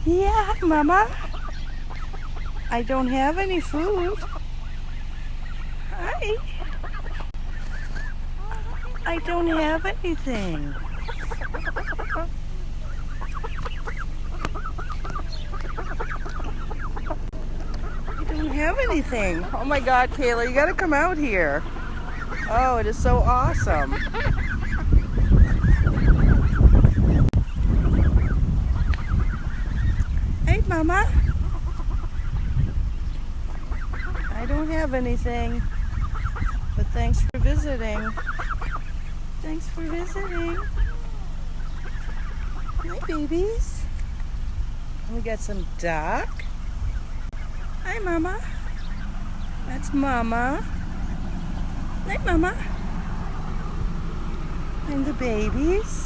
Yeah, Mama. I don't have any food. Hi. I don't have anything. I don't have anything. Oh my God, Kayla, you gotta come out here. Oh, it is so awesome. Hey, Mama. I don't have anything, but thanks for visiting. Thanks for visiting. Hi, babies. We got some duck. Hi, Mama. That's Mama. Hi, Mama. And the babies.